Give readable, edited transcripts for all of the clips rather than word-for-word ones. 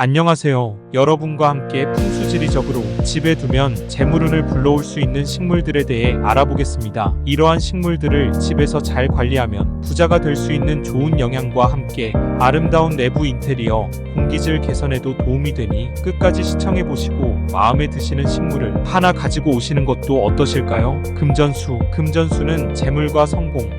안녕하세요. 여러분과 함께 풍수지리적으로 집에 두면 재물운을 불러올 수 있는 식물들에 대해 알아보겠습니다. 이러한 식물들을 집에서 잘 관리하면 부자가 될 수 있는 좋은 영향과 함께 아름다운 내부 인테리어, 공기질 개선에도 도움이 되니 끝까지 시청해보시고 마음에 드시는 식물을 하나 가지고 오시는 것도 어떠실까요? 금전수. 금전수는 재물과 성공,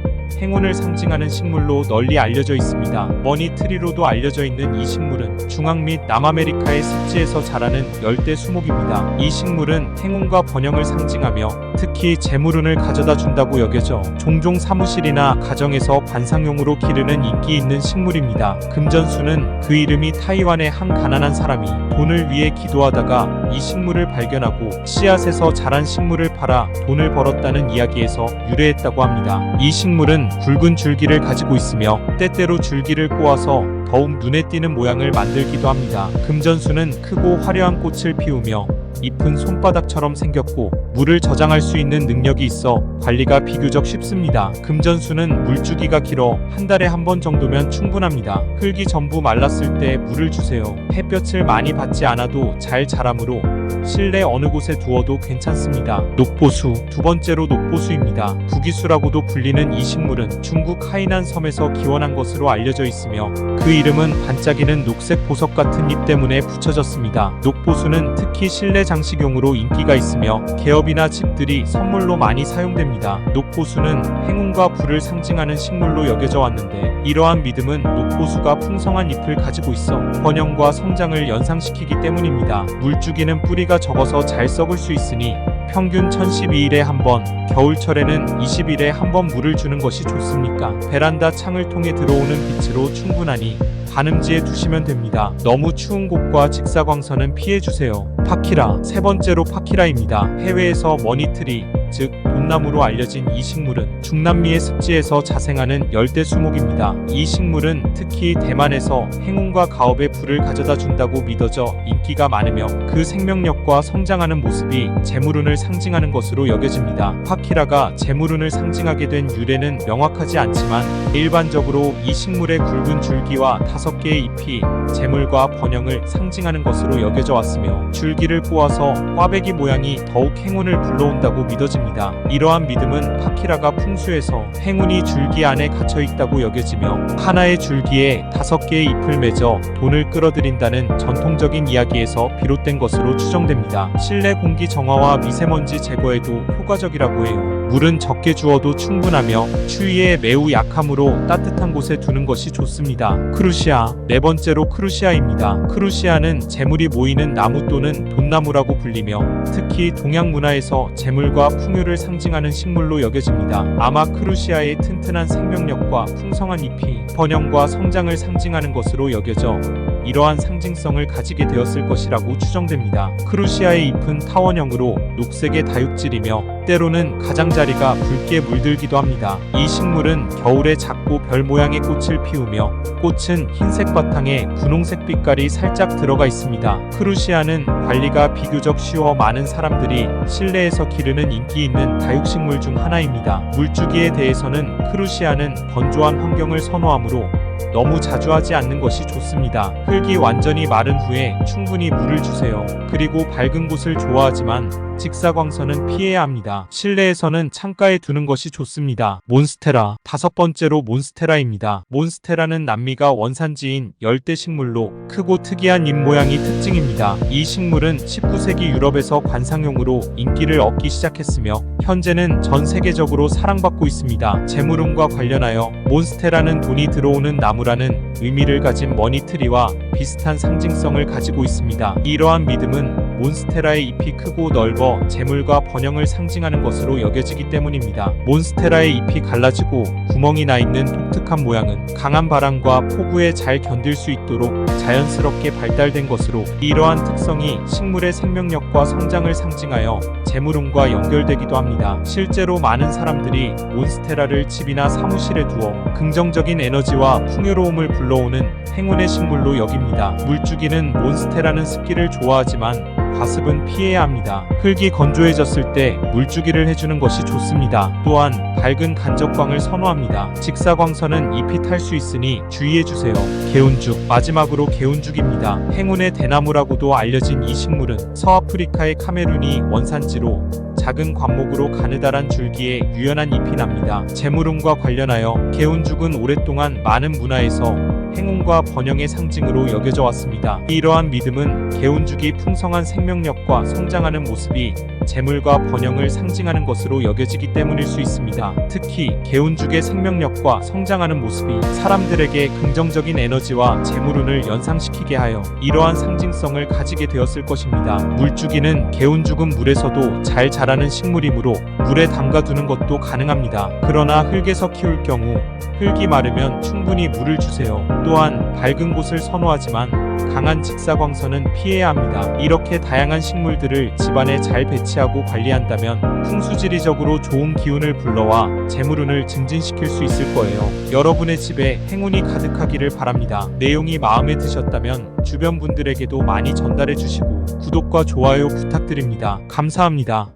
행운을 상징하는 식물로 널리 알려져 있습니다. 머니트리로도 알려져 있는 이 식물은 중앙 및 남아메리카의 습지에서 자라는 열대 수목입니다. 이 식물은 행운과 번영을 상징하며 특히 재물운을 가져다 준다고 여겨져 종종 사무실이나 가정에서 관상용으로 기르는 인기 있는 식물입니다. 금전수는 그 이름이 타이완의 한 가난한 사람이 돈을 위해 기도하다가 이 식물을 발견하고 씨앗에서 자란 식물을 팔아 돈을 벌었다는 이야기에서 유래했다고 합니다. 이 식물은 굵은 줄기를 가지고 있으며 때때로 줄기를 꼬아서 더욱 눈에 띄는 모양을 만들기도 합니다. 금전수는 크고 화려한 꽃을 피우며 잎은 손바닥처럼 생겼고 물을 저장할 수 있는 능력이 있어 관리가 비교적 쉽습니다. 금전수는 물주기가 길어 한 달에 한 번 정도면 충분합니다. 흙이 전부 말랐을 때 물을 주세요. 햇볕을 많이 받지 않아도 잘 자라므로 실내 어느 곳에 두어도 괜찮습니다. 녹보수. 두 번째로 녹보수입니다. 부기수라고도 불리는 이 식물은 중국 하이난 섬에서 기원한 것으로 알려져 있으며 그 이름은 반짝이는 녹색 보석 같은 잎 때문에 붙여졌습니다. 녹보수는 특히 실내 장식용으로 인기가 있으며 개업이나 집들이 선물로 많이 사용됩니다. 녹보수는 행운과 불을 상징하는 식물로 여겨져 왔는데 이러한 믿음은 녹보수가 풍성한 잎을 가지고 있어 번영과 성장을 연상시키기 때문입니다. 물주기는 뿌리가 적어서 잘 썩을 수 있으니 평균 1012일에 한 번, 겨울철에는 20일에 한 번 물을 주는 것이 좋습니까? 베란다 창을 통해 들어오는 빛으로 충분하니 가늠지에 두시면 됩니다. 너무 추운 곳과 직사광선은 피해주세요. 파키라. 세 번째로 파키라입니다. 해외에서 머니트리, 즉 돈나무로 알려진 이 식물은 중남미의 습지에서 자생하는 열대 수목입니다. 이 식물은 특히 대만에서 행운과 가업의 불을 가져다 준다고 믿어져 인기가 많으며 그 생명력과 성장하는 모습이 재물운을 상징하는 것으로 여겨집니다. 파키라가 재물운을 상징하게 된 유래는 명확하지 않지만 일반적으로 이 식물의 굵은 줄기와 5개의 잎이 재물과 번영을 상징하는 것으로 여겨져 왔으며 줄기를 꼬아서 꽈배기 모양이 더욱 행운을 불러온다고 믿어집니다. 이러한 믿음은 파키라가 풍수에서 행운이 줄기 안에 갇혀있다고 여겨지며 하나의 줄기에 5개의 잎을 맺어 돈을 끌어들인다는 전통적인 이야기에서 비롯된 것으로 추정됩니다. 실내 공기 정화와 미세먼지 제거에도 효과적이라고 해요. 물은 적게 주어도 충분하며 추위에 매우 약하므로 따뜻한 곳에 두는 것이 좋습니다. 크루시아. 네 번째로 크루시아입니다. 크루시아는 재물이 모이는 나무 또는 돈나무라고 불리며 특히 동양 문화에서 재물과 풍요를 상징하는 식물로 여겨집니다. 아마 크루시아의 튼튼한 생명력과 풍성한 잎이 번영과 성장을 상징하는 것으로 여겨져 이러한 상징성을 가지게 되었을 것이라고 추정됩니다. 크루시아의 잎은 타원형으로 녹색의 다육질이며 때로는 가장자리가 붉게 물들기도 합니다. 이 식물은 겨울에 작고 별 모양의 꽃을 피우며 꽃은 흰색 바탕에 분홍색 빛깔이 살짝 들어가 있습니다. 크루시아는 관리가 비교적 쉬워 많은 사람들이 실내에서 기르는 인기 있는 다육식물 중 하나입니다. 물주기에 대해서는 크루시아는 건조한 환경을 선호하므로 너무 자주 하지 않는 것이 좋습니다. 흙이 완전히 마른 후에 충분히 물을 주세요. 그리고 밝은 곳을 좋아하지만 직사광선은 피해야 합니다. 실내에서는 창가에 두는 것이 좋습니다. 몬스테라. 다섯 번째로 몬스테라입니다. 몬스테라는 남미가 원산지인 열대식물로 크고 특이한 잎 모양이 특징입니다. 이 식물은 19세기 유럽에서 관상용으로 인기를 얻기 시작했으며 현재는 전 세계적으로 사랑받고 있습니다. 재물운과 관련하여 몬스테라는 돈이 들어오는 나무라는 의미를 가진 머니트리와 비슷한 상징성을 가지고 있습니다. 이러한 믿음은 몬스테라의 잎이 크고 넓어 재물과 번영을 상징하는 것으로 여겨지기 때문입니다. 몬스테라의 잎이 갈라지고 구멍이 나 있는 독특한 모양은 강한 바람과 폭우에 잘 견딜 수 있도록 자연스럽게 발달된 것으로 이러한 특성이 식물의 생명력과 성장을 상징하여 재물운과 연결되기도 합니다. 실제로 많은 사람들이 몬스테라를 집이나 사무실에 두어 긍정적인 에너지와 풍요로움을 불러오는 행운의 식물로 여깁니다. 물주기는 몬스테라는 습기를 좋아하지만 과습은 피해야 합니다. 흙이 건조해졌을 때 물주기를 해주는 것이 좋습니다. 또한 밝은 간접광을 선호합니다. 직사광선은 잎이 탈 수 있으니 주의해주세요. 개운죽, 마지막으로 개운죽입니다. 행운의 대나무라고도 알려진 이 식물은 서아프리카의 카메룬이 원산지로 작은 관목으로 가느다란 줄기에 유연한 잎이 납니다. 재물운과 관련하여 개운죽은 오랫동안 많은 문화에서 행운과 번영의 상징으로 여겨져 왔습니다. 이러한 믿음은 개운죽이 풍성한 생명력과 성장하는 모습이 재물과 번영을 상징하는 것으로 여겨지기 때문일 수 있습니다. 특히 개운죽의 생명력과 성장하는 모습이 사람들에게 긍정적인 에너지와 재물운을 연상시키게 하여 이러한 상징성을 가지게 되었을 것입니다. 물주기는 개운죽은 물에서도 잘 자라는 식물이므로 물에 담가두는 것도 가능합니다. 그러나 흙에서 키울 경우 흙이 마르면 충분히 물을 주세요. 또한 밝은 곳을 선호하지만 강한 직사광선은 피해야 합니다. 이렇게 다양한 식물들을 집안에 잘 배치하고 관리한다면 풍수지리적으로 좋은 기운을 불러와 재물운을 증진시킬 수 있을 거예요. 여러분의 집에 행운이 가득하기를 바랍니다. 내용이 마음에 드셨다면 주변 분들에게도 많이 전달해 주시고 구독과 좋아요 부탁드립니다. 감사합니다.